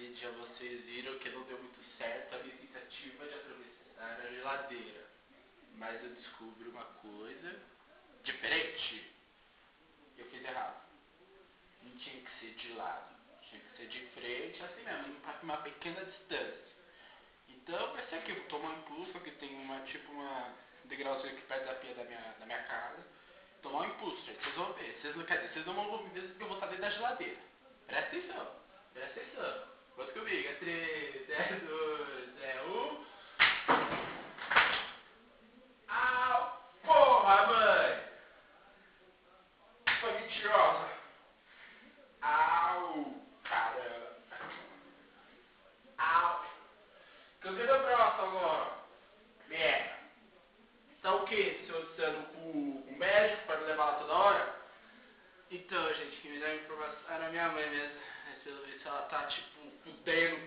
naquele dia vocês viram que não deu muito certo a minha tentativa de atravessar a geladeira. Mas eu descubro uma coisa diferente. Eu fiz errado. Não tinha que ser de lado, tinha que ser de frente, assim mesmo, uma pequena distância. Então vai ser aqui, eu vou tomar um impulso, aqui tem uma degrauzinho aqui perto da pia da minha casa. Tomar um impulso, gente, vocês vão ver. Vocês não vão me ver porque eu vou estar dentro da geladeira. Presta atenção, presta atenção. Conta comigo, é 3, é 2, é 1. Au! Porra, mãe! Sua mentirosa! Au! Caramba! Au! Cadê meu braço agora? Merda! Tá o que, senhor dizendo com o médico para me levar lá toda hora? Então, gente, quem me deu a informação era minha mãe mesmo. Mas pelo visto ela tá tipo fudendo